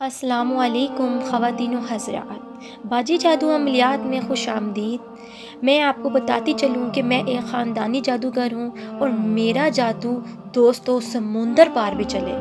अस्सलामुअलैकुम ख़वातीन व हज़रात, बाजी जादू अमलियात में खुश आमदीद। मैं आपको बताती चलूँ कि मैं एक ख़ानदानी जादूगर हूँ और मेरा जादू दोस्तों समुंदर पार भी चले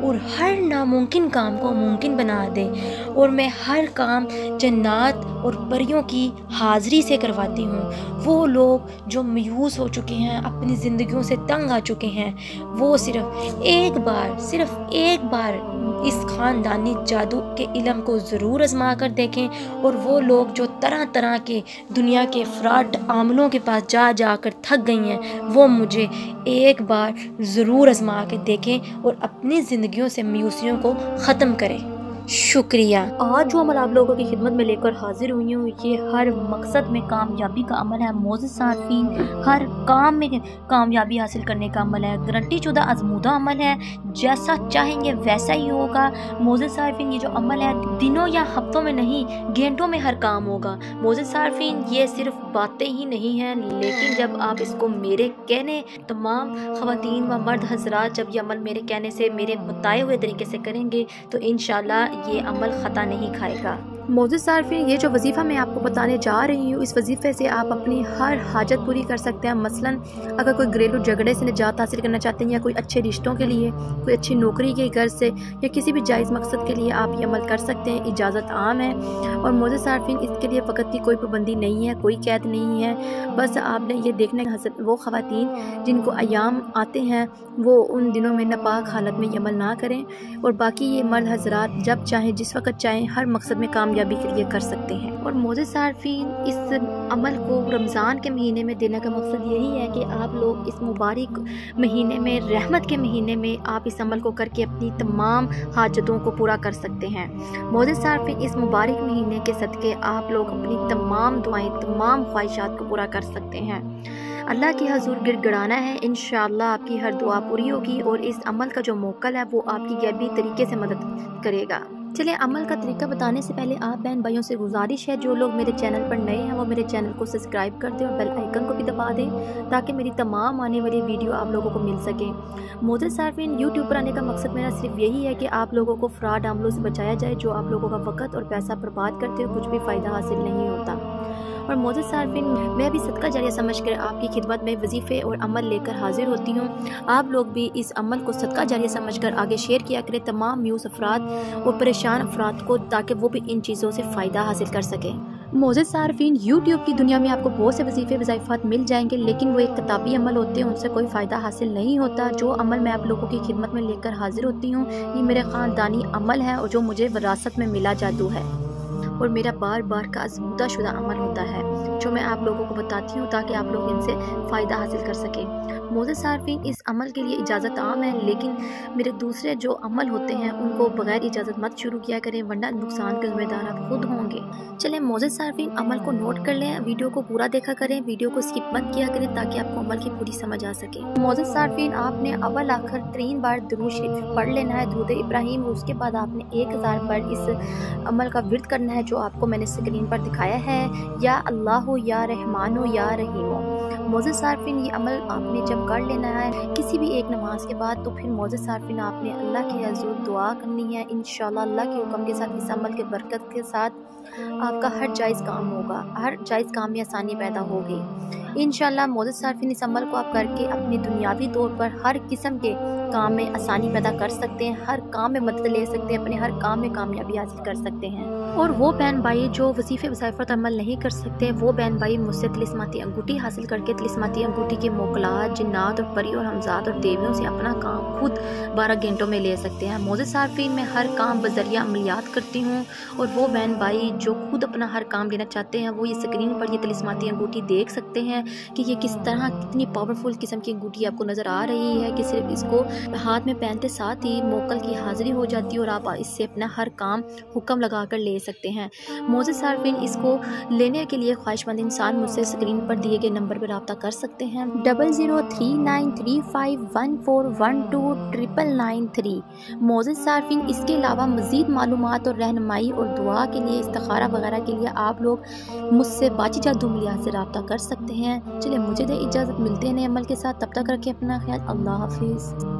और हर नामुमकिन काम को मुमकिन बना दे। और मैं हर काम जन्नात और परियों की हाज़िरी से करवाती हूँ। वो लोग जो मायूस हो चुके हैं, अपनी ज़िंदगियों से तंग आ चुके हैं, वो सिर्फ़ एक बार इस ख़ानदानी जादू के इल्म को ज़रूर आज़मा कर देखें। और वो लोग जो तरह तरह के दुनिया के फ्रॉड आमलों के पास जा कर थक गई हैं, वो मुझे एक बार ज़रूर आज़मा के देखें और अपनी ज़िंदगियों से मायूसियों को ख़त्म करें। शुक्रिया। आज जो अमल आप लोगों की खिदमत में लेकर हाजिर हुई हूँ, ये हर मकसद में कामयाबी का अमल है। मोअज़्ज़िज़ सारफीन, हर काम में कामयाबी हासिल करने का अमल है। गारंटी शुदा आज़मूदा अमल है, जैसा चाहेंगे वैसा ही होगा। मोअज़्ज़िज़ सारफीन, ये जो अमल है दिनों या हफ्तों में नहीं, घंटों में हर काम होगा। मोअज़्ज़िज़ सारफीन, ये सिर्फ बातें ही नहीं हैं, लेकिन जब आप इसको मेरे कहने, तमाम ख़वातीन व मर्द हज़रात जब ये अमल मेरे कहने से, मेरे बताए हुए तरीके से करेंगे तो इंशाअल्लाह ये अमल ख़ता नहीं खाएगा। मोअज़्ज़िज़ सारफीन, ये जो वजीफ़ा मैं आपको बताने जा रही हूँ, इस वजीफ़े से आप अपनी हर हाजत पूरी कर सकते हैं। मसलन अगर कोई घरेलू झगड़े से निजात हासिल करना चाहते हैं, या कोई अच्छे रिश्तों के लिए, कोई अच्छी नौकरी के गर्ज से, या किसी भी जायज़ मकसद के लिए आप ये अमल कर सकते हैं। इजाज़त आम है। और मोअज़्ज़िज़ सारफीन, इसके लिए फ़कत की कोई पाबंदी नहीं है, कोई कैद नहीं है। बस आपने ये देखना है वो ख़वातीन जिनको अयाम आते हैं वो उन दिनों में नापाक हालत में ये अमल ना करें। और बाकी ये मर्द हज़रात जब चाहें, जिस वक़्त चाहें, हर मकसद में कामयाबी के लिए कर सकते हैं। और मोअज़्ज़िज़ सारफीन, इस अमल को रमज़ान के महीने में देने का मकसद यही है कि आप लोग इस मुबारक महीने में, रहमत के महीने में, आप इस अमल को करके अपनी तमाम हाजतों को पूरा कर सकते हैं। मोअज़्ज़िज़ सारफीन, इस मुबारक महीने के सदक़े आप लोग अपनी तमाम दुआएं, तमाम ख्वाहिशात को पूरा कर सकते हैं। अल्लाह के हज़ूर गिड़गिड़ाना है, इंशाअल्लाह आपकी हर दुआ पूरी होगी। और इस अमल का जो मोक्कल है वो आपकी गैबी तरीके से मदद करेगा। चलिए, अमल का तरीका बताने से पहले आप बहन भाइयों से गुजारिश है, जो लोग मेरे चैनल पर नए हैं वो मेरे चैनल को सब्सक्राइब कर दें और बेल आइकन को भी दबा दें, ताकि मेरी तमाम आने वाली वीडियो आप लोगों को मिल सके। मोअज़्ज़िज़ सारफीन, यूट्यूब पर आने का मकसद मेरा सिर्फ यही है कि आप लोगों को फ्रॉड अमलों से बचाया जाए, जो आप लोगों का वक़्त और पैसा बर्बाद करते हो, कुछ भी फ़ायदा हासिल नहीं होता। और मोअज़्ज़िज़ सारफीन, मैं भी सदका जारिया समझकर आपकी खिदमत में वजीफ़े और अमल लेकर हाजिर होती हूँ। आप लोग भी इस अमल को सदका जारिया समझकर आगे शेयर किया करें तमाम म्यूस अफराद और परेशान अफराद को, ताकि वो भी इन चीज़ों से फ़ायदा हासिल कर सकें। मोअज़्ज़िज़ सारफीन, यूट्यूब की दुनिया में आपको बहुत से वजीफ़े वज़ाइफ़ात मिल जाएंगे, लेकिन वो एक किताबी अमल होते हैं, उनसे कोई फ़ायदा हासिल नहीं होता। जो अमल मैं आप लोगों की खिदमत में लेकर हाजिर होती हूँ, ये मेरे ख़ानदानी अमल है और जो मुझे विरासत में मिला जादू है, और मेरा बार बार का आज़मूदा शुदा अमल होता है, जो मैं आप लोगों को बताती हूँ ताकि आप लोग इनसे फ़ायदा हासिल कर सकें। मोअज़्ज़िज़ सारफीन, इस अमल के लिए इजाज़त आम है, लेकिन मेरे दूसरे जो अमल होते हैं उनको बग़ैर इजाज़त मत शुरू किया करें, वरना नुकसान के ज़िम्मेदार आप खुद होंगे। चलें, मोअज़्ज़िज़ सारफीन, अमल को नोट कर लें, वीडियो को पूरा देखा करें, वीडियो को स्किप मत किया करें, ताकि आपको अमल की पूरी समझ आ सके। मोअज़्ज़िज़ सारफीन, आपने अव्वल आखिर 3 बार दुरूद शरीफ पढ़ लेना है, दुरूद इब्राहिम। उसके बाद आपने 1000 बार इस अमल का विर्द करना है, जो आपको मैंने स्क्रीन पर दिखाया है, या अल्लाह या रहमानो या रहीमो। मोअज़्ज़िज़ सारफीन, ये अमल आपने जब कर लेना है किसी भी एक नमाज के बाद, तो फिर मोअज़्ज़िज़ सारफीन आपने अल्लाह के हज़ूर दुआ करनी है। इंशाअल्लाह अल्लाह के हुक्म के साथ, इस अमल के बरकत के साथ आपका हर जायज़ काम होगा, हर जायज़ काम में आसानी पैदा होगी इंशाअल्लाह। मोअज़्ज़िज़ सारफीन, इस अमल को आप करके अपनी दुनियावी तौर पर हर किस्म के काम में आसानी पैदा कर सकते हैं, हर काम में मदद ले सकते हैं, अपने हर काम में कामयाबी हासिल कर सकते हैं। और वो बहन भाई जो वजीफ़े वज़ाइफ़त अमल नहीं कर सकते, वो बहन भाई मुझसे तिलिस्माती अंगूठी हासिल करके तिलिस्माती अंगूठी के मोकलात, जिन्नात और परी और हमजात और देवियों से अपना काम खुद 12 घंटों में ले सकते हैं। मोअज़्ज़िज़ सारफीन, मैं हर काम बज़रिया अमलियात करती हूँ, और वो बहन भाई जो खुद अपना हर काम लेना चाहते हैं, वो ये स्क्रीन पर ये तिलिस्माती अंगूठी देख सकते हैं कि ये किस तरह कितनी पावरफुल किस्म की अंगूठी आपको नज़र आ रही है, कि सिर्फ इसको हाथ में पहनते साथ ही मोक्कल की हाज़िरी हो जाती है और आप इससे अपना हर काम हुक्म लगा कर ले सकते हैं। मोअज़्ज़िज़ सारफीन, इसको लेने के लिए ख्वाहिशमंद इंसान मुझसे स्क्रीन पर दिए गए नंबर पर रब्ता कर सकते हैं, 00393514129993। मोअज़्ज़िज़ सारफीन, इसके अलावा मज़ीद मालूमात और रहनुमाई और दुआ के लिए, इस्तिखारा वगैरह के लिए आप लोग मुझसे बाजी जादू अमलियात से रब्ता कर सकते हैं। चलिए, मुझे दे इजाज़त, मिलते हैं नए अमल के साथ, तब तक रखें अपना ख्याल। अल्लाह हाफिज़।